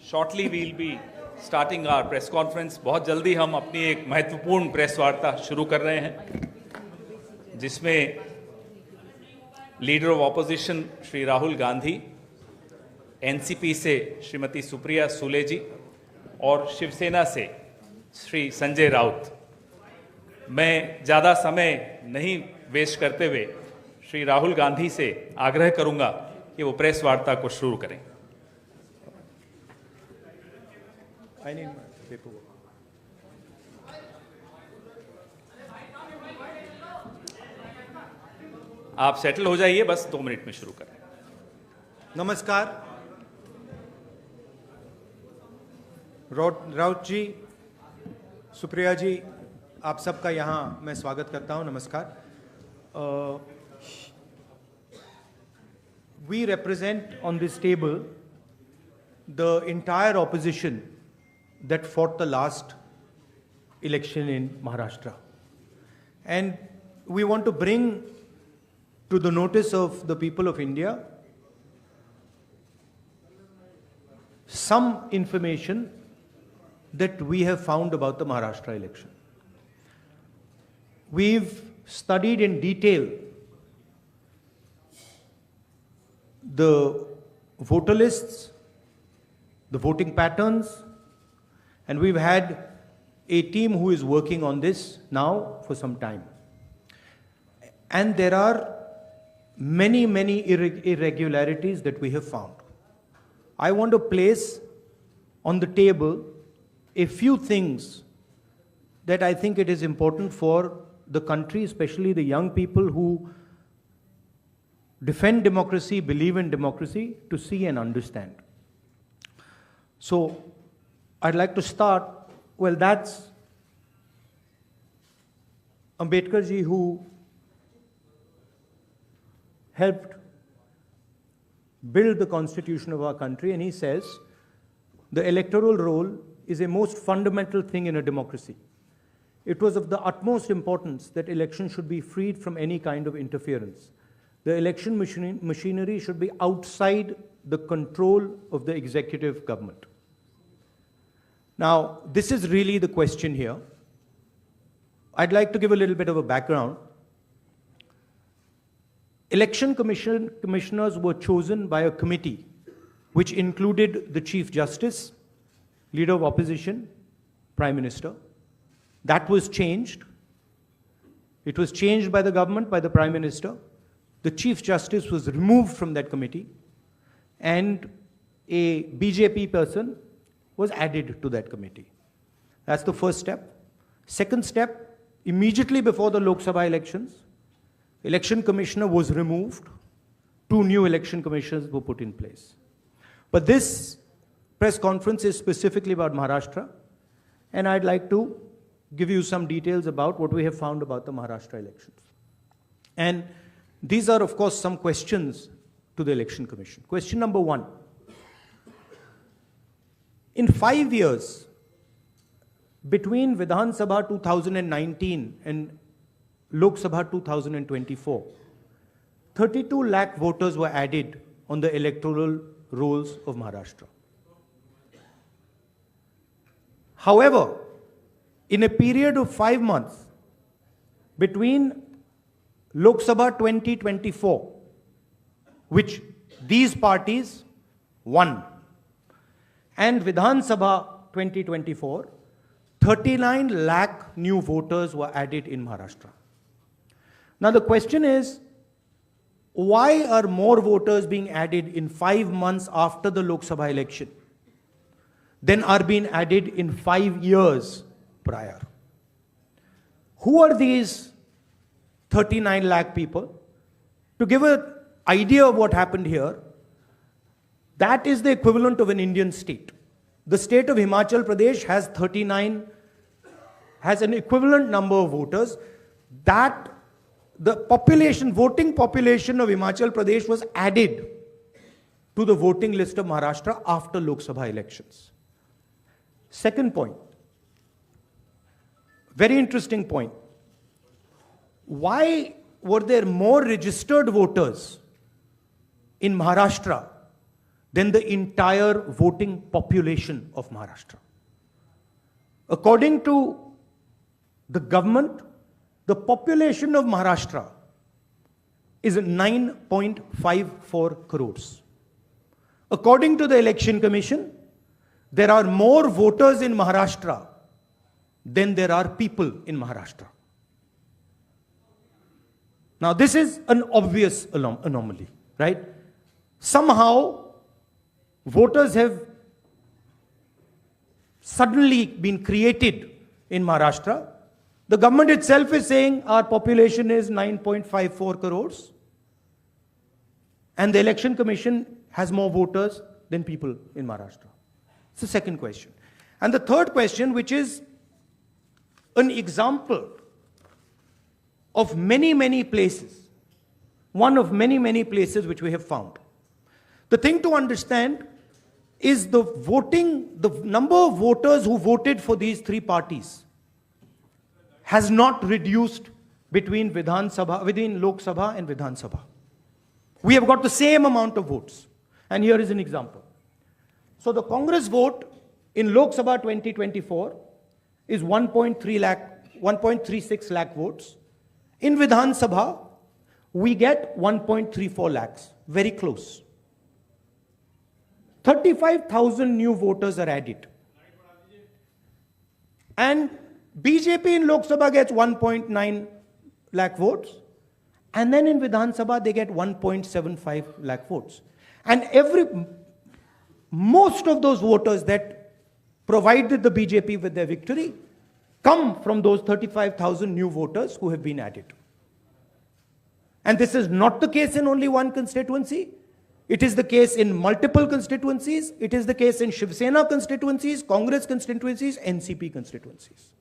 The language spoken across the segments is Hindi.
Shortly we'll be starting our press conference. बहुत जल्दी हम अपनी एक महत्वपूर्ण प्रेस वार्ता शुरू कर रहे हैं जिसमें leader of opposition Shri Rahul Gandhi, NCP से श्रीमती सुप्रिया सुले जी और शिवसेना से श्री संजय राउत। मैं ज़्यादा समय नहीं वेस्ट करते हुए श्री राहुल गांधी से आग्रह करूंगा कि वो प्रेस वार्ता को शुरू करें। I need my paperwork. आप सेटल हो जाइए, बस 2 मिनट में शुरू करें। नमस्कार। राउत जी, सुप्रिया जी, आप सबका यहाँ मैं स्वागत करता हूँ। नमस्कार। We represent on this table the entire opposition that fought the last election in Maharashtra. And we want to bring to the notice of the people of India some information that we have found about the Maharashtra election. We've studied in detail the voter lists, the voting patterns, and we've had a team who is working on this now for some time. And there are many irregularities that we have found. I want to place on the table a few things that I think it is important for the country, especially the young people who defend democracy, believe in democracy, to see and understand. So I'd like to start, well, that's Ambedkar ji, who helped build the constitution of our country, and he says the electoral roll is a most fundamental thing in a democracy. It was of the utmost importance that elections should be freed from any kind of interference. The election machinery should be outside the control of the executive government. Now, this is really the question here. I'd like to give a little bit of a background. Election commissioners were chosen by a committee which included the Chief Justice, Leader of Opposition, Prime Minister. That was changed. It was changed by the government, by the Prime Minister. The Chief Justice was removed from that committee, and a BJP person was added to that committee. That's the first step. Second step, immediately before the Lok Sabha elections, election commissioner was removed. 2 new election commissioners were put in place. But this press conference is specifically about Maharashtra, and I'd like to give you some details about what we have found about the Maharashtra elections. And these are, of course, some questions to the Election Commission. Question number 1. In 5 years, between Vidhan Sabha 2019 and Lok Sabha 2024, 32 lakh voters were added on the electoral rolls of Maharashtra. However, in a period of 5 months, between Lok Sabha 2024, which these parties won, and Vidhan Sabha 2024, 39 lakh new voters were added in Maharashtra. Now the question is, why are more voters being added in 5 months after the Lok Sabha election than are being added in 5 years prior? Who are these 39 lakh people? To give an idea of what happened here, that is the equivalent of an Indian state. The state of Himachal Pradesh has an equivalent number of voters. That the voting population of Himachal Pradesh was added to the voting list of Maharashtra after Lok Sabha elections. Second point, very interesting point. Why were there more registered voters in Maharashtra than the entire voting population of Maharashtra. According to the government, the population of Maharashtra is 9.54 crores. According to the Election Commission, there are more voters in Maharashtra than there are people in Maharashtra. Now, this is an obvious anomaly, right? Somehow, voters have suddenly been created in Maharashtra. The government itself is saying our population is 9.54 crores. And the Election Commission has more voters than people in Maharashtra. It's the second question. And the third question, which is an example of many, many places, one of many, many places which we have found. The thing to understand is the number of voters who voted for these three parties has not reduced between Lok Sabha and Vidhan Sabha. We have got the same amount of votes. And here is an example. So the Congress vote in Lok Sabha 2024 is 1.36 lakh votes. In Vidhan Sabha, we get 1.34 lakhs, very close. 35,000 new voters are added. And BJP in Lok Sabha gets 1.9 lakh votes. And then in Vidhan Sabha, they get 1.75 lakh votes. And most of those voters that provided the BJP with their victory come from those 35,000 new voters who have been added. And this is not the case in only one constituency. It is the case in multiple constituencies. It is the case in Shiv Sena constituencies, Congress constituencies, NCP constituencies.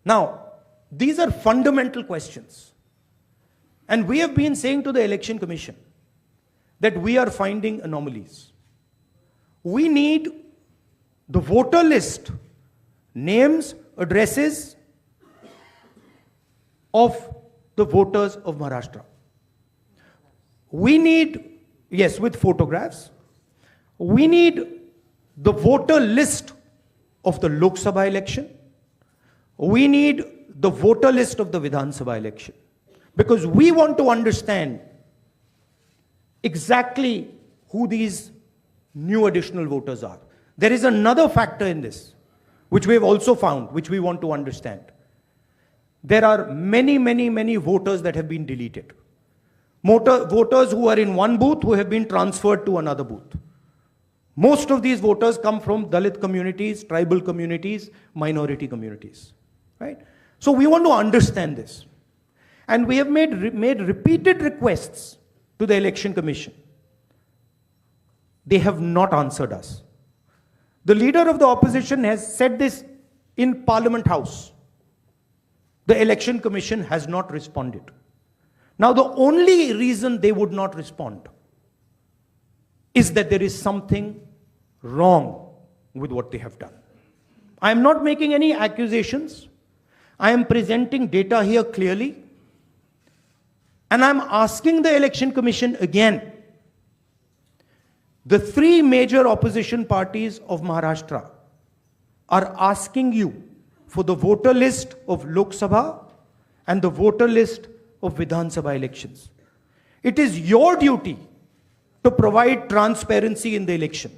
Now, these are fundamental questions. And we have been saying to the Election Commission that we are finding anomalies. We need the voter list, names, addresses of the voters of Maharashtra. We need, yes, with photographs. We need the voter list of the Lok Sabha election. We need the voter list of the Vidhan Sabha election. Because we want to understand exactly who these new additional voters are. There is another factor in this, which we have also found, which we want to understand. There are many, many, many voters that have been deleted. Voters who are in one booth who have been transferred to another booth. Most of these voters come from Dalit communities, tribal communities, minority communities, right? So we want to understand this. And we have made repeated requests to the Election Commission. They have not answered us. The leader of the opposition has said this in Parliament House. The Election Commission has not responded. Now, the only reason they would not respond is that there is something wrong with what they have done. I am not making any accusations. I am presenting data here clearly. And I'm asking the Election Commission again. The three major opposition parties of Maharashtra are asking you for the voter list of Lok Sabha and the voter list of Vidhan Sabha elections. It is your duty to provide transparency in the election.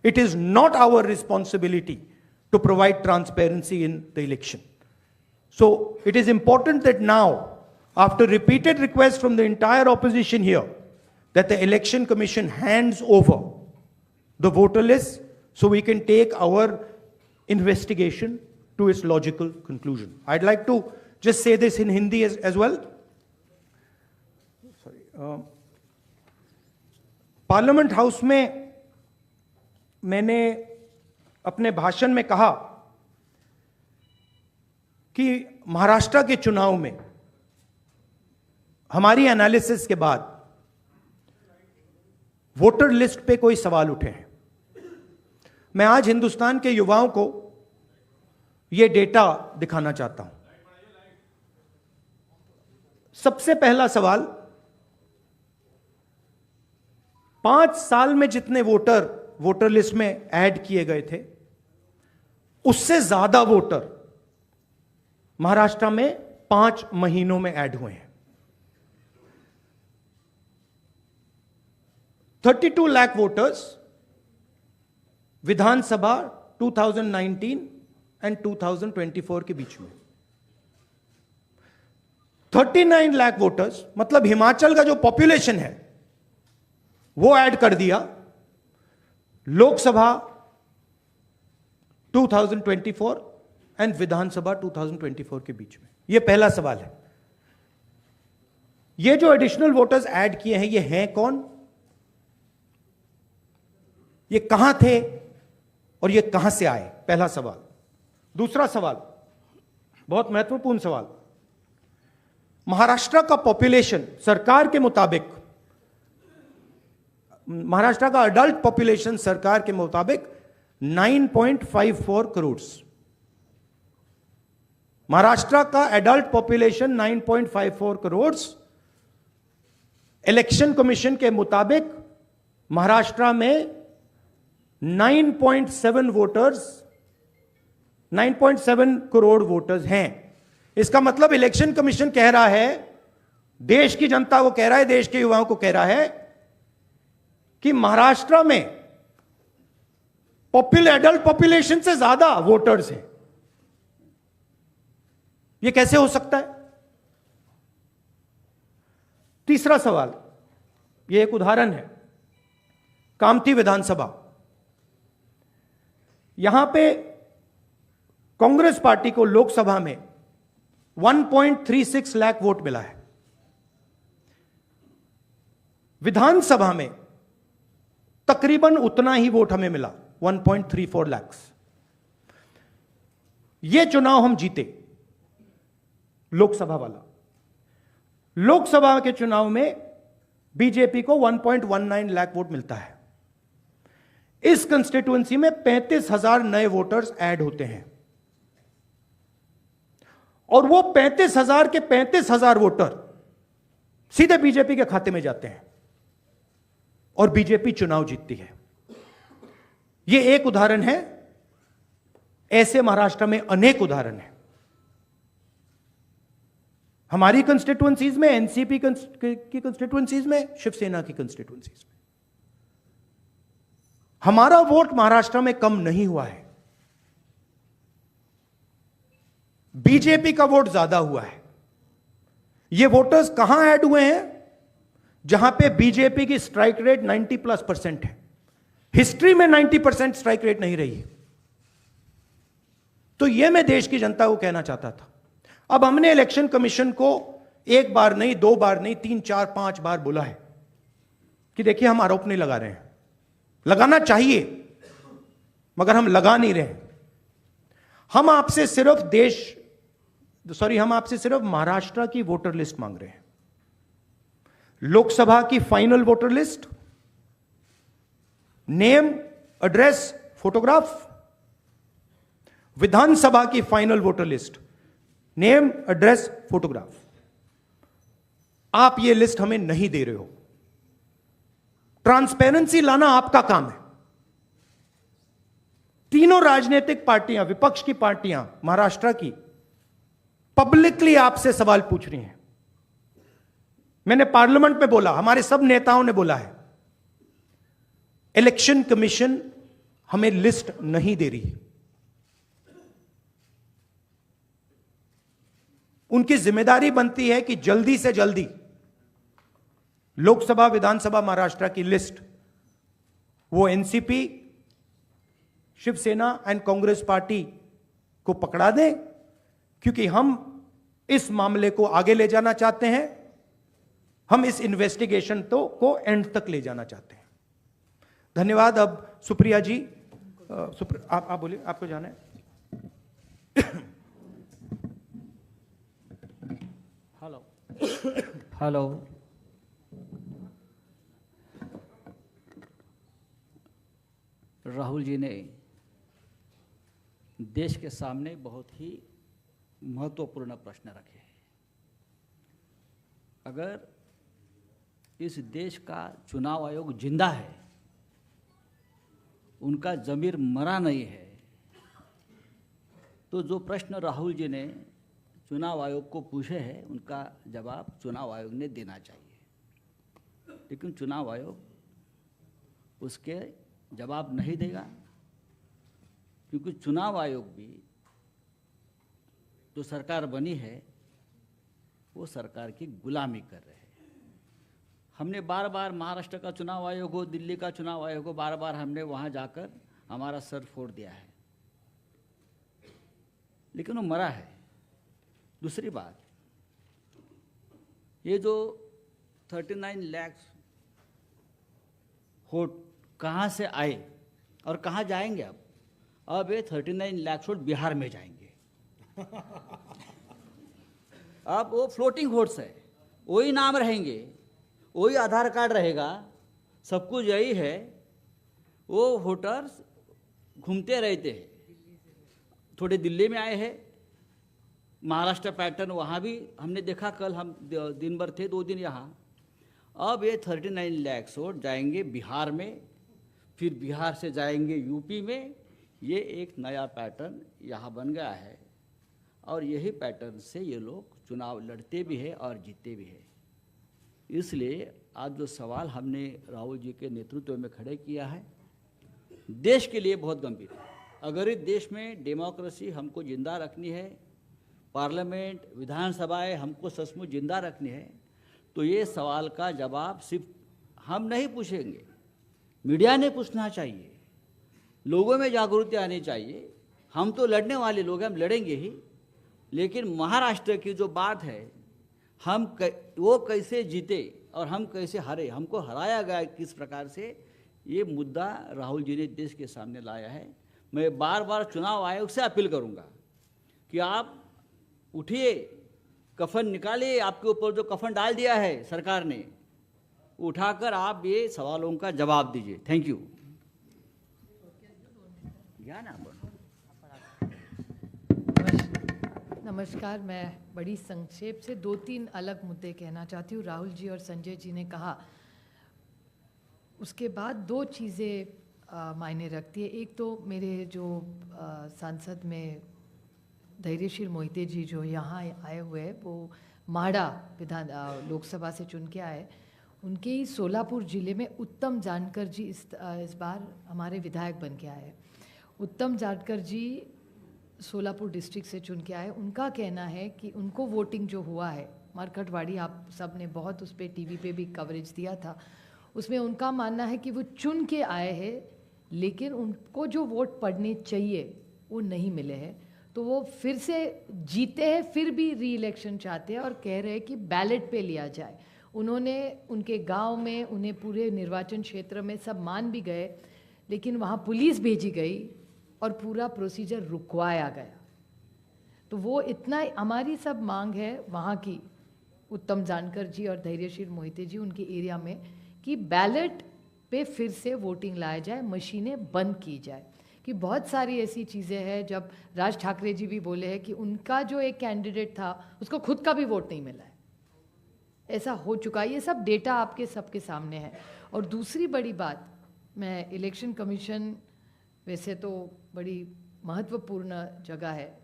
It is not our responsibility to provide transparency in the election. So it is important that now, after repeated requests from the entire opposition here, that the Election Commission hands over the voter list so we can take our investigation to its logical conclusion. I'd like to just say this in Hindi as well. Parliament house में मैंने अपने भाषण में कहा कि महाराष्ट्र के चुनाव में हमारी एनालिसिस के बाद वोटर लिस्ट पे कोई सवाल उठे हैं. मैं आज हिंदुस्तान के युवाओं को यह डेटा दिखाना चाहता हूं. सबसे पहला सवाल, 5 साल में जितने वोटर लिस्ट में ऐड किए गए थे, उससे ज्यादा वोटर महाराष्ट्र में 5 महीनों में ऐड हुए हैं। 32 लाख वोटर्स विधानसभा 2019 एंड 2024 के बीच में। 39 लाख वोटर्स, मतलब हिमाचल का जो पॉपुलेशन है वो ऐड कर दिया लोकसभा 2024 एंड विधानसभा 2024 के बीच में। यह पहला सवाल है। ये जो एडिशनल वोटर्स ऐड किए हैं, ये हैं कौन, ये कहां थे और ये कहां से आए? पहला सवाल। दूसरा सवाल, बहुत महत्वपूर्ण सवाल, महाराष्ट्र का पॉपुलेशन सरकार के मुताबिक, महाराष्ट्र का अडल्ट पॉपुलेशन सरकार के मुताबिक 9.54 करोड़। महाराष्ट्र का adult population 9.54 crore. Election commission के मुताबिक महाराष्ट्र में 9.7 करोड़ वोटर्स हैं। इसका मतलब इलेक्शन कमीशन कह रहा है, देश की जनता को कह रहा है, देश के युवाओं को कह रहा है कि महाराष्ट्र में एडल्ट पॉपुलेशन से ज्यादा वोटर्स हैं। यह कैसे हो सकता है? तीसरा सवाल, यह एक उदाहरण है, कामठी विधानसभा। यहां पे कांग्रेस पार्टी को लोकसभा में 1.36 लाख वोट मिला है। विधानसभा में तकरीबन उतना ही वोट हमें मिला, 1.34 लाख। यह चुनाव हम जीते, लोकसभा वाला। लोकसभा के चुनाव में बीजेपी को 1.19 लाख वोट मिलता है। इस कंस्टिट्यूएंसी में 35,000 नए वोटर्स ऐड होते हैं और वो 35,000 के 35,000 वोटर सीधे बीजेपी के खाते में जाते हैं और बीजेपी चुनाव जीतती है। यह एक उदाहरण है, ऐसे महाराष्ट्र में अनेक उदाहरण हैं। हमारी कंस्टिट्यूएंसीज में, एनसीपी की कंस्टिट्यूएंसीज में, शिवसेना की कंस्टिट्यूएंसीज में। हमारा वोट महाराष्ट्र में कम नहीं हुआ है, बीजेपी का वोट ज्यादा हुआ है। ये वोटर्स कहां ऐड हुए हैं? जहां पे बीजेपी की स्ट्राइक रेट 90+% है। हिस्ट्री में 90% स्ट्राइक रेट नहीं रही है। तो यह मैं देश की जनता को कहना चाहता था। अब हमने इलेक्शन कमीशन को 1 बार नहीं, 2 बार नहीं, 3, 4, 5 बार बोला है कि देखिए हम आरोप नहीं लगा रहे हैं, लगाना चाहिए मगर हम लगा नहीं रहे। हम आपसे सिर्फ महाराष्ट्र की वोटर लिस्ट मांग रहे हैं। लोकसभा की final voter list, name, address, photograph. Vidhan Sabha की final voter list, name, address, photograph. आप ये लिस्ट हमें नहीं दे रहे हो। ट्रांसपेरेंसी लाना आपका काम है। तीनों राजनीतिक पार्टियां, विपक्ष की पार्टियां महाराष्ट्र की, पब्लिकली आपसे सवाल पूछ रही हैं। मैंने पार्लियामेंट में बोला, हमारे सब नेताओं ने बोला है, इलेक्शन कमीशन हमें लिस्ट नहीं दे रही। उनकी जिम्मेदारी बनती है कि जल्दी से जल्दी लोकसभा, विधानसभा महाराष्ट्र की लिस्ट वो NCP, Shiv Sena and Congress party को पकड़ा दें, क्योंकि हम इस मामले को आगे ले जाना चाहते हैं। हम इस इन्वेस्टिगेशन को एंड तक ले जाना चाहते हैं। धन्यवाद। अब सुप्रिया जी, आप बोलिए, आपको जाना है। हेलो, राहुल जी ने देश के सामने बहुत ही महत्वपूर्ण प्रश्न रखे हैं। अगर इस देश का चुनाव आयोग जिंदा है, उनका ज़मीर मरा नहीं है। तो जो प्रश्न राहुल जी ने चुनाव आयोग को पूछे हैं, उनका जवाब चुनाव आयोग ने देना चाहिए, लेकिन चुनाव आयोग उसके जवाब नहीं देगा, क्योंकि चुनाव आयोग भी जो सरकार बनी है वो सरकार की गुलामी कर रहे हैं। हमने बार बार महाराष्ट्र का चुनाव आयोग हो, दिल्ली का चुनाव आयोग हो, बार बार हमने वहाँ जाकर हमारा सर फोड़ दिया है, लेकिन वो मरा है। दूसरी बात, ये जो 39 लाख वोट कहाँ से आए और कहाँ जाएंगे? अब ये 39 लाख वोट बिहार में जाएंगे। अब वो फ्लोटिंग वोट्स है, वही नाम रहेंगे, वही आधार कार्ड रहेगा, सब कुछ यही है। वो वोटर्स घूमते रहते हैं, थोड़े दिल्ली में आए हैं, महाराष्ट्र पैटर्न वहाँ भी हमने देखा, कल हम दिन भर थे, 2 दिन यहाँ। अब ये 39 लाख वोट जाएंगे बिहार में, फिर बिहार से जाएंगे यूपी में। ये एक नया पैटर्न यहाँ बन गया है, और यही पैटर्न से ये लोग चुनाव लड़ते भी हैं और जीतते भी हैं। इसलिए आज जो सवाल हमने राहुल जी के नेतृत्व में खड़े किया है, देश के लिए बहुत गंभीर है। अगर इस देश में डेमोक्रेसी हमको जिंदा रखनी है, पार्लियामेंट, विधानसभाएं हमको सचमुच जिंदा रखनी है, तो ये सवाल का जवाब सिर्फ हम नहीं पूछेंगे, मीडिया ने पूछना चाहिए, लोगों में जागरूकता आनी चाहिए। हम तो लड़ने वाले लोग हैं, हम लड़ेंगे ही, लेकिन महाराष्ट्र की जो बात है, वो कैसे जीते और हम कैसे हारे, हमको हराया गया किस प्रकार से, ये मुद्दा राहुल जी ने देश के सामने लाया है। मैं बार बार चुनाव आयोग से अपील करूंगा कि आप उठिए, कफन निकालिए, आपके ऊपर जो कफन डाल दिया है सरकार ने, उठाकर आप ये सवालों का जवाब दीजिए। Thank you. नमस्कार, मैं बड़ी संक्षेप से 2-3 अलग मुद्दे कहना चाहती हूँ। राहुल जी और संजय जी ने कहा, उसके बाद 2 चीज़ें मायने रखती है। एक तो मेरे जो सांसद में धैर्यशील मोहिते जी जो यहाँ आए हुए हैं, वो माड़ा विधान लोकसभा से चुन के आए। उनके ही सोलापुर ज़िले में उत्तम जानकर जी इस बार हमारे विधायक बन के आए। उत्तम जानकर जी सोलापुर डिस्ट्रिक्ट से चुन के आए। उनका कहना है कि उनको वोटिंग जो हुआ है मरकटवाड़ी, आप सब ने बहुत उस पर टीवी पे भी कवरेज दिया था, उसमें उनका मानना है कि वो चुन के आए हैं, लेकिन उनको जो वोट पड़ने चाहिए वो नहीं मिले हैं। तो वो फिर से जीते हैं, फिर भी री इलेक्शन चाहते हैं और कह रहे हैं कि बैलेट पे लिया जाए। उन्होंने उनके गांव में, उन्हें पूरे निर्वाचन क्षेत्र में सब मान भी गए, लेकिन वहाँ पुलिस भेजी गई और पूरा प्रोसीजर रुकवाया गया। तो वो इतना हमारी सब मांग है वहाँ की, उत्तम जानकर जी और धैर्यशील मोहिते जी उनके एरिया में, कि बैलेट पे फिर से वोटिंग लाया जाए, मशीनें बंद की जाए। कि बहुत सारी ऐसी चीज़ें हैं, जब राज ठाकरे जी भी बोले हैं कि उनका जो एक कैंडिडेट था उसको खुद का भी वोट नहीं मिला है, ऐसा हो चुका है। ये सब डेटा आपके सबके सामने है। और दूसरी बड़ी बात, मैं इलेक्शन कमीशन वैसे तो बड़ी महत्वपूर्ण जगह है,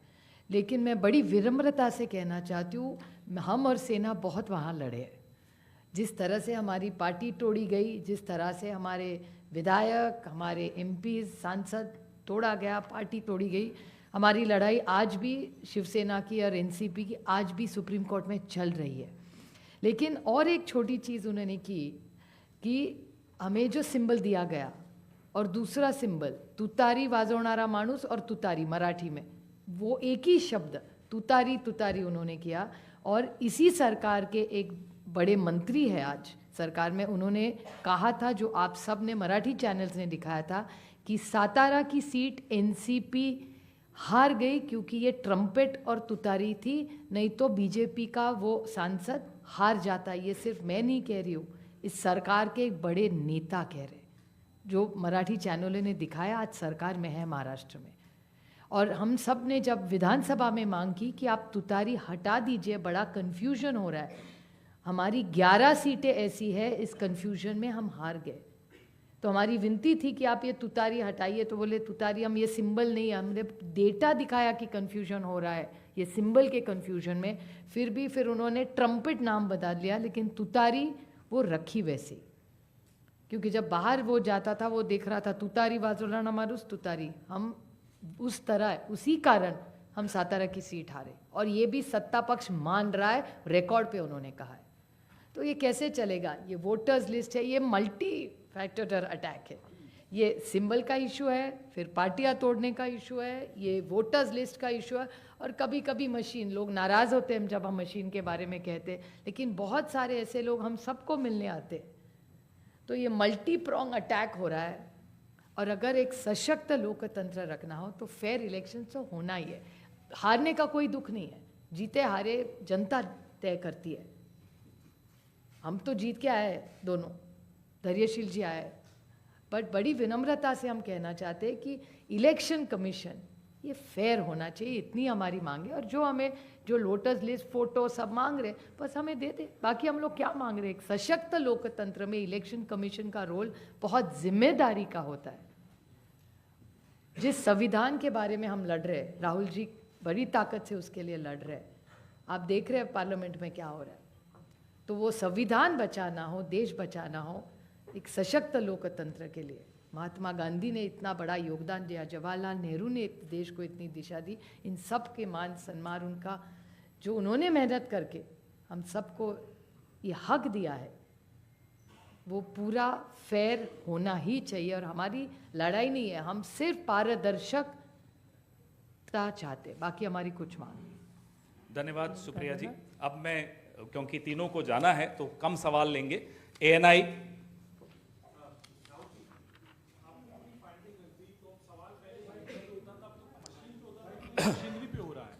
लेकिन मैं बड़ी विनम्रता से कहना चाहती हूँ, हम और सेना बहुत वहाँ लड़े हैं। जिस तरह से हमारी पार्टी तोड़ी गई, जिस तरह से हमारे विधायक, हमारे एमपी, सांसद तोड़ा गया, पार्टी तोड़ी गई, हमारी लड़ाई आज भी शिवसेना की और एनसीपी की आज भी सुप्रीम कोर्ट में चल रही है। लेकिन और एक छोटी चीज़ उन्होंने की कि हमें जो सिंबल दिया गया और दूसरा सिंबल तुतारी वाजवणारा माणूस और तुतारी मराठी में, वो एक ही शब्द तुतारी तुतारी उन्होंने किया। और इसी सरकार के एक बड़े मंत्री है आज सरकार में, उन्होंने कहा था, जो आप सब ने मराठी चैनल्स ने दिखाया था, कि सातारा की सीट एनसीपी हार गई क्योंकि ये ट्रम्पेट और तुतारी थी, नहीं तो बीजेपी का वो सांसद हार जाता। ये सिर्फ मैं नहीं कह रही हूँ, इस सरकार के एक बड़े नेता कह रहे, जो मराठी चैनलों ने दिखाया, आज सरकार में है महाराष्ट्र में। और हम सब ने जब विधानसभा में मांग की कि आप तुतारी हटा दीजिए, बड़ा कन्फ्यूजन हो रहा है, हमारी 11 सीटें ऐसी है, इस कन्फ्यूजन में हम हार गए। तो हमारी विनती थी कि आप ये तुतारी हटाइए, तो बोले तुतारी हम ये सिंबल नहीं, हमने डेटा दिखाया कि कन्फ्यूजन हो रहा है ये सिंबल के कन्फ्यूजन में, फिर उन्होंने ट्रम्पेट नाम बदल लिया, लेकिन तुतारी वो रखी वैसी। क्योंकि जब बाहर वो जाता था वो देख रहा था तुतारी वाजोला नमारुस तुतारी, हम उस तरह उसी कारण हम सातारा की सीट हारे, और ये भी सत्ता पक्ष मान रहा है, रिकॉर्ड पे उन्होंने कहा है। तो ये कैसे चलेगा? ये वोटर्स लिस्ट है, ये मल्टी फैक्टर अटैक है, ये सिंबल का इशू है, फिर पार्टियां तोड़ने का इशू है, ये वोटर्स लिस्ट का इशू है, और कभी कभी मशीन, लोग नाराज़ होते हैं जब हम मशीन के बारे में कहते हैं, लेकिन बहुत सारे ऐसे लोग हम सबको मिलने आते हैं। तो ये मल्टी प्रोंग अटैक हो रहा है, और अगर एक सशक्त लोकतंत्र रखना हो तो फेयर इलेक्शन तो होना ही है। हारने का कोई दुख नहीं है, जीते हारे जनता तय करती है। हम तो जीत के आए दोनों, धैर्यशील जी आए, बट बड़ी विनम्रता से हम कहना चाहते हैं कि इलेक्शन कमीशन ये फेयर होना चाहिए, इतनी हमारी मांग है। और जो हमें जो वोटर्स लिस्ट फोटो सब मांग रहे बस हमें दे दे, बाकी हम लोग क्या मांग रहे हैं? एक सशक्त लोकतंत्र में इलेक्शन कमीशन का रोल बहुत जिम्मेदारी का होता है। जिस संविधान के बारे में हम लड़ रहे हैं, राहुल जी बड़ी ताकत से उसके लिए लड़ रहे हैं, आप देख रहे हैं पार्लियामेंट में क्या हो रहा है। तो वो संविधान बचाना हो, देश बचाना हो, एक सशक्त लोकतंत्र के लिए महात्मा गांधी ने इतना बड़ा योगदान दिया, जवाहरलाल नेहरू ने देश को इतनी दिशा दी, इन सब के मान सम्मान, उनका जो उन्होंने मेहनत करके हम सबको ये हक दिया है, वो पूरा फेयर होना ही चाहिए। और हमारी लड़ाई नहीं है, हम सिर्फ पारदर्शकता चाहते, बाकी हमारी कुछ मांग नहीं। धन्यवाद सुप्रिया जी। अब मैं, क्योंकि तीनों को जाना है तो कम सवाल लेंगे। एएनआई मशीनरी पे हो रहा है,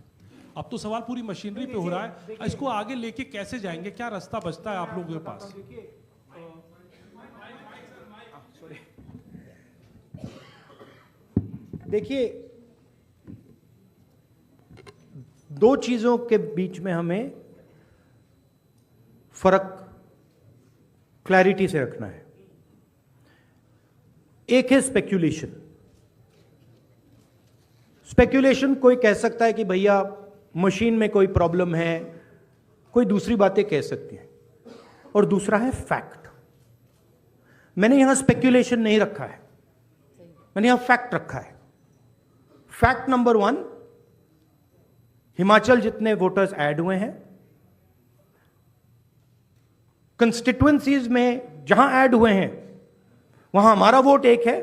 अब तो सवाल पूरी मशीनरी पे हो रहा है, इसको आगे लेके कैसे जाएंगे, क्या रास्ता बचता है आप लोगों के पास? देखिए, दो चीजों के बीच में हमें फर्क क्लैरिटी से रखना है। एक है स्पेक्यूलेशन। स्पेक्यूलेशन कोई कह सकता है कि भैया मशीन में कोई प्रॉब्लम है, कोई दूसरी बातें कह सकती है, और दूसरा है फैक्ट। मैंने यहां स्पेक्यूलेशन नहीं रखा है, मैंने यहां फैक्ट रखा है। फैक्ट नंबर 1, हिमाचल जितने वोटर्स ऐड हुए हैं, कंस्टिट्युएंसीज में जहां ऐड हुए हैं वहां हमारा वोट एक है,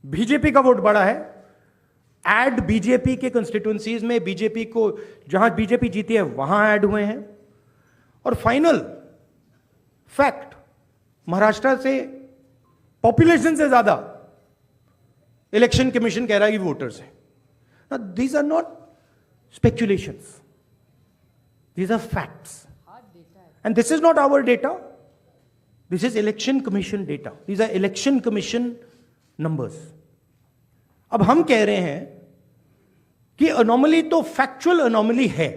बीजेपी का वोट बड़ा है। ऐड बीजेपी के कंस्टिट्युएंसीज में बीजेपी को जहां बीजेपी जीती है वहां ऐड हुए हैं। और फाइनल फैक्ट, महाराष्ट्र से पॉपुलेशन से ज्यादा इलेक्शन कमीशन कह रहा है कि वोटर्स है। These are not speculations, these are facts, and this is not our data, this is Election Commission data, these are Election Commission numbers. अब हम कह रहे हैं कि अनोमली तो फैक्चुअल अनोमली है,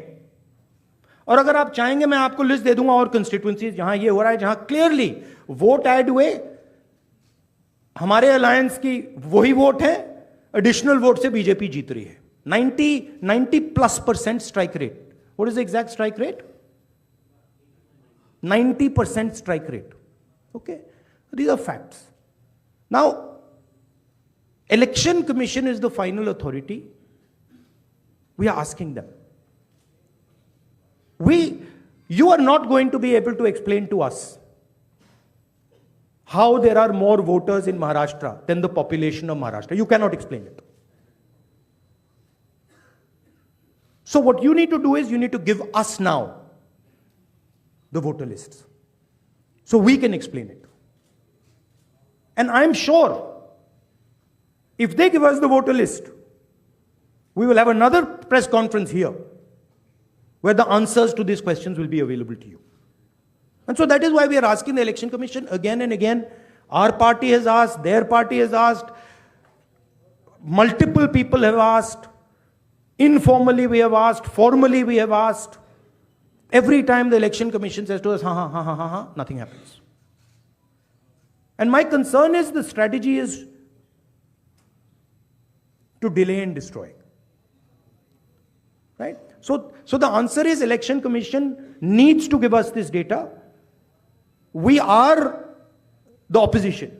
और अगर आप चाहेंगे मैं आपको लिस्ट दे दूंगा और कंस्टिट्युएंसीज जहां ये हो रहा है, जहां क्लियरली वोट ऐड हुए, हमारे अलायंस की वही वोट है, एडिशनल वोट से बीजेपी जीत रही है। 90+ strike rate. What is the exact strike rate? 90% strike rate. Okay, these are facts. Now Election Commission is the final authority. We are asking them. You are not going to be able to explain to us how there are more voters in Maharashtra than the population of Maharashtra. You cannot explain it. So what you need to do is you need to give us now the voter lists so we can explain it. And I'm sure if they give us the voter list, we will have another press conference here where the answers to these questions will be available to you. And so that is why we are asking the Election Commission again and again. Our party has asked, their party has asked, multiple people have asked, informally we have asked, formally we have asked. Every time the election commission says to us, ha, nothing happens. And my concern is the strategy is to delay and destroy. Right? So the answer is election commission needs to give us this data. We are the opposition.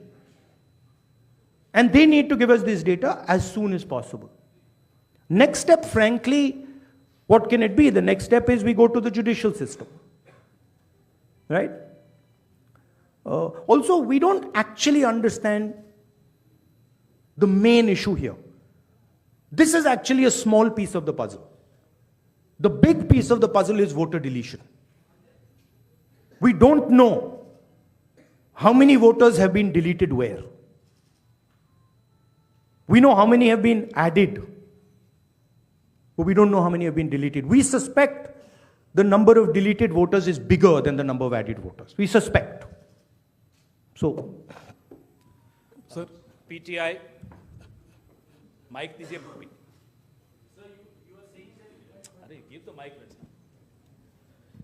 And they need to give us this data as soon as possible. Next step, frankly, what can it be? The next step is we go to the judicial system. Right? Also, we don't actually understand the main issue here. This is actually a small piece of the puzzle. The big piece of the puzzle is voter deletion. We don't know how many voters have been deleted where. We know how many have been added, but we don't know how many have been deleted. We suspect the number of deleted voters is bigger than the number of added voters. We suspect. So, sir PTI, mic दीजिए. अरे, give the mic.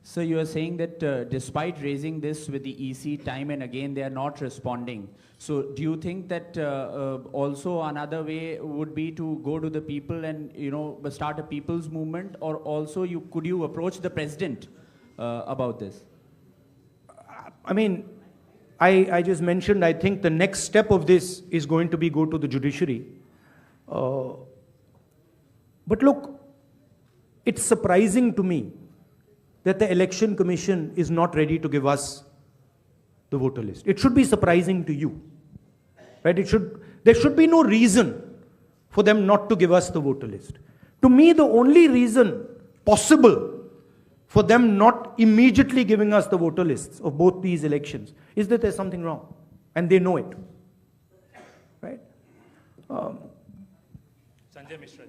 So you are saying that despite raising this with the EC time and again, they are not responding. So do you think that also another way would be to go to the people and start a people's movement, or also could you approach the president about this? I mean, I just mentioned, I think the next step of this is going to be go to the judiciary. But look, it's surprising to me that the election commission is not ready to give us the voter list. It should be surprising to you, right? There should be no reason for them not to give us the voter list. To me, the only reason possible for them not immediately giving us the voter lists of both these elections is that there's something wrong, and they know it, right? Sanjay Mishra.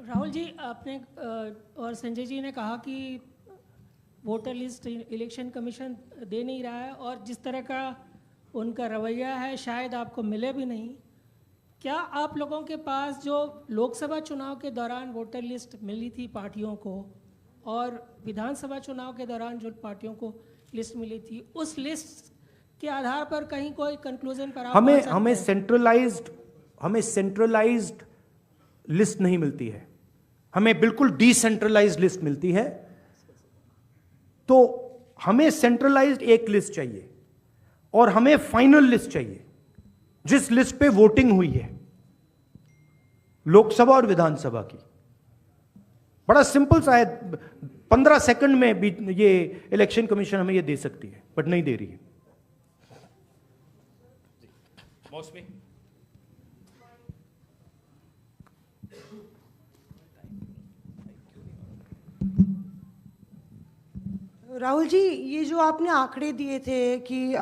Rahul ji, आपने और संजय जी ने कहा कि वोटर लिस्ट इलेक्शन कमीशन दे नहीं रहा है, और जिस तरह का उनका रवैया है शायद आपको मिले भी नहीं. क्या आप लोगों के पास जो लोकसभा चुनाव के दौरान वोटर लिस्ट मिली थी पार्टियों को, और विधानसभा चुनाव के दौरान जो पार्टियों को लिस्ट मिली थी, उस लिस्ट के आधार पर कहीं कोई कंक्लूजन पर आप हमें सेंट्रलाइज्ड लिस्ट नहीं मिलती है, हमें बिल्कुल डिसेंट्रलाइज्ड लिस्ट मिलती है. तो हमें सेंट्रलाइज्ड एक लिस्ट चाहिए और हमें फाइनल लिस्ट चाहिए जिस लिस्ट पे वोटिंग हुई है लोकसभा और विधानसभा की. बड़ा सिंपल सा है, 15 सेकंड में भी ये इलेक्शन कमीशन हमें ये दे सकती है, बट नहीं दे रही है. मौसमी. राहुल जी, ये जो आपने आंकड़े दिए थे कि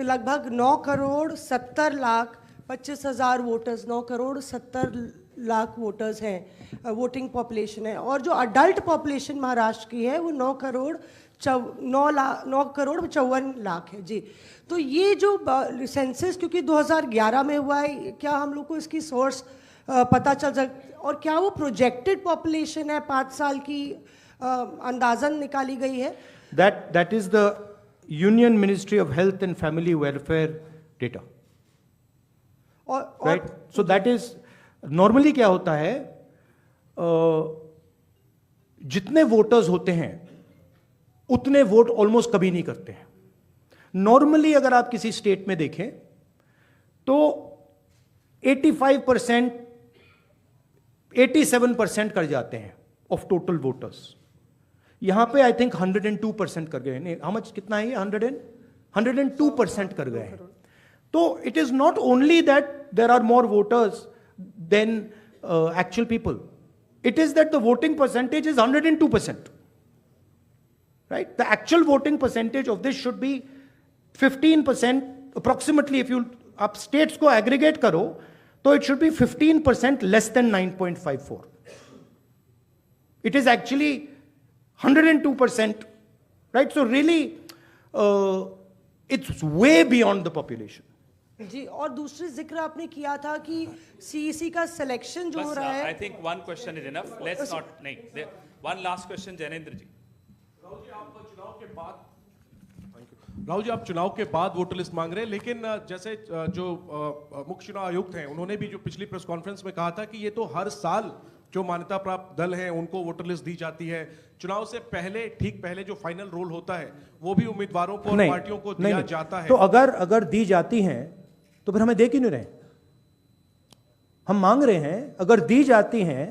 लगभग 9 करोड़ 70 लाख 25,000 वोटर्स, 9 करोड़ 70 लाख वोटर्स हैं, वोटिंग पॉपुलेशन है, और जो अडल्ट पॉपुलेशन महाराष्ट्र की है वो 9 करोड़ 54 लाख है जी. तो ये जो सेंसस क्योंकि 2011 में हुआ है, क्या हम लोग को इसकी सोर्स पता चल सकता, और क्या वो प्रोजेक्टेड पॉपुलेशन है 5 साल की अंदाजन निकाली गई है? That is the Union Ministry of Health and Family Welfare data. Right? So that is normally क्या होता है, जितने वोटर्स होते हैं उतने वोट ऑलमोस्ट कभी नहीं करते हैं. नॉर्मली अगर आप किसी स्टेट में देखें तो 85%, 87% कर जाते हैं ऑफ टोटल वोटर्स. यहां पे आई थिंक 102% कर गए. नहीं, हाउ मच, कितना है ये? 102% कर गए हैं. तो it is not only that there are more voters than actual people, it is that the voting percentage is 102%. Right? The actual voting percentage of this should be 15% approximately. If you आप स्टेट्स को एग्रीगेट करो तो it should be 15% less than 9.54. It is actually 102%, right? So really, it's way beyond the population. जी, और दूसरी जिक्र आपने किया था कि CEC का सिलेक्शन जो हो रहा है. I think one question is enough. Let's not. नहीं. One last question, जैनेंद्र जी. राहुल जी, आप चुनाव के बाद वोटर लिस्ट मांग रहे हैं, लेकिन जैसे जो मुख्य चुनाव आयुक्त हैं, उन्होंने भी जो पिछली प्रेस कॉन्फ्रेंस में कहा था कि ये तो हर साल जो मान्यता प्राप्त दल हैं उनको वोटर लिस्ट दी जाती है। चुनाव से पहले, ठीक पहले जो फाइनल रोल होता है वो भी उम्मीदवारों को और पार्टियों को दिया जाता है। तो अगर दी जाती हैं तो फिर हमें दे क्यों नहीं रहे? हम मांग रहे हैं, अगर दी जाती हैं,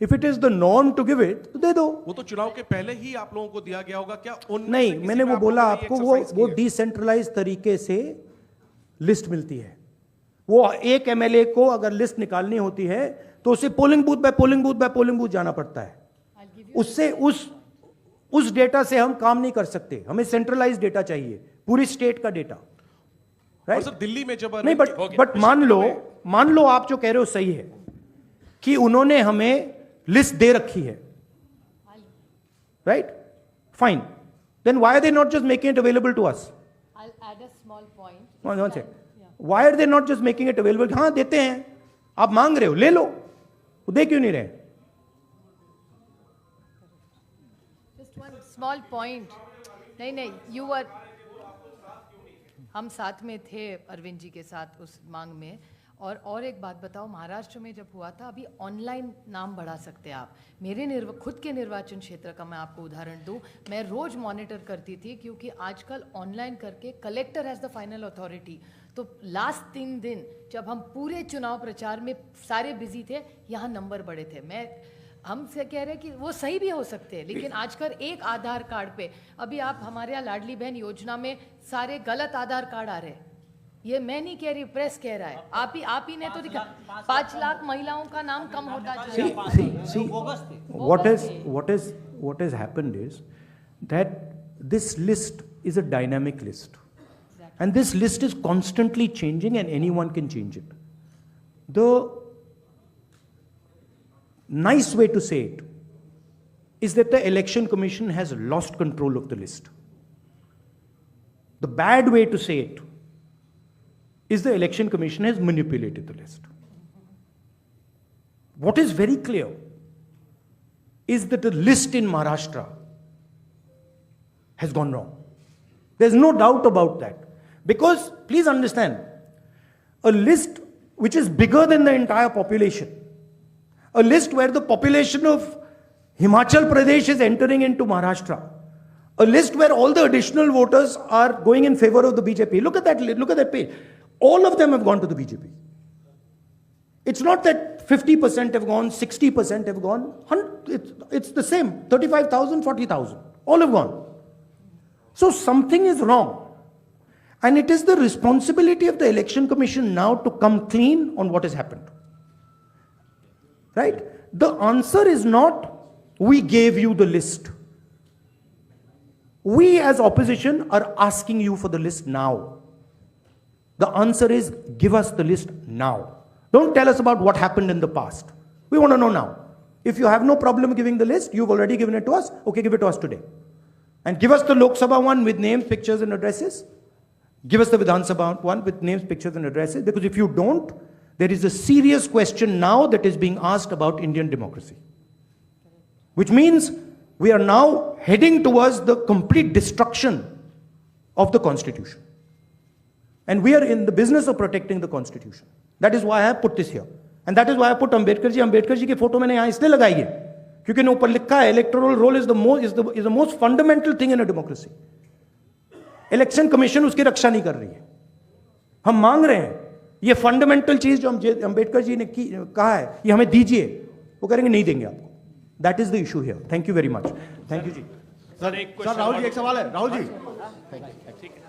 if it is the norm to give it, तो दे दो। वो तो चुनाव के पहले ही आप लोगों को दिया गया होगा क्या? नहीं, मैंने वो बोला आपको, वो डिसेंट्रलाइज तरीके से लिस्ट मिलती है। वो एक एमएलए को अगर लिस्ट निकालनी होती है तो उसे polling booth by polling booth by polling booth जाना पड़ता है। उससे उस डेटा से हम काम नहीं कर सकते, हमें सेंट्रलाइज डेटा चाहिए, पूरी स्टेट का डेटा। और सर दिल्ली में जब नहीं, बट मान लो आप जो कह रहे हो सही है कि उन्होंने हमें लिस्ट दे रखी है, right? Fine, then why are they not just making it available to us? I'll add a small point. One second. Why are they not just making it available? हाँ देते हैं, आप मांग रहे हो, ले लो, वो दे क्यों नहीं रहे? Just one small point. नहीं, you were, हम साथ में थे अरविंद जी के साथ उस मांग में। और एक बात बताओ, महाराष्ट्र में जब हुआ था, अभी ऑनलाइन नाम बढ़ा सकते हैं आप। मेरे खुद के निर्वाचन क्षेत्र का मैं आपको उदाहरण दूं, मैं रोज मॉनिटर करती थी, क्योंकि आजकल ऑनलाइन करके collector has the final authority. तो लास्ट 3 दिन जब हम पूरे चुनाव प्रचार में सारे बिजी थे, यहाँ नंबर बढ़े थे। हमसे कह रहे हैं कि वो सही भी हो सकते हैं, लेकिन आजकल एक आधार कार्ड पे, अभी आप हमारे यहाँ लाडली बहन योजना में सारे गलत आधार कार्ड आ रहे हैं। ये मैं नहीं कह रही, प्रेस कह रहा है। आप ही ने तो दिखा, 5 लाख महिलाओं का नाम कम होता जा रहा है। See, what has happened is that this list is a dynamic list, and this list is constantly changing, and anyone can change it. The nice way to say it is that the Election Commission has lost control of the list. The bad way to say it is the Election Commission has manipulated the list. What is very clear is that the list in Maharashtra has gone wrong. There's no doubt about that. Because, please understand, a list which is bigger than the entire population, a list where the population of Himachal Pradesh is entering into Maharashtra, a list where all the additional voters are going in favor of the BJP. Look at that page. All of them have gone to the BJP. It's not that 50% have gone, 60% have gone. It's the same. 35,000, 40,000. All have gone. So something is wrong. And it is the responsibility of the Election Commission now to come clean on what has happened. Right? The answer is not, we gave you the list. We as opposition are asking you for the list now. The answer is, give us the list now. Don't tell us about what happened in the past. We want to know now. If you have no problem giving the list, you've already given it to us, okay, give it to us today. And give us the Lok Sabha one with names, pictures and addresses. Give us the Vidhan Sabha one with names, pictures and addresses. Because if you don't, there is a serious question now that is being asked about Indian democracy. Which means we are now heading towards the complete destruction of the Constitution. And we are in the business of protecting the Constitution. That is why I have put this here. And that is why I put Ambedkar ji. Ambedkar ji की फोटो मैंने यहाँ इसलिए लगाई है क्योंकि ने ऊपर लिखा है, electoral roll is the most fundamental thing in a democracy. Election Commission उसकी रक्षा नहीं कर रही है. हम मांग रहे हैं ये फंडामेंटल चीज जो अम्बेडकर जी ने कहा है, ये हमें दीजिए. वो करेंगे नहीं देंगे आपको. That is the issue here. Thank you very much. Thank you ji. Sir एक राहुल जी एक सवाल है. राहुल जी ठीक है.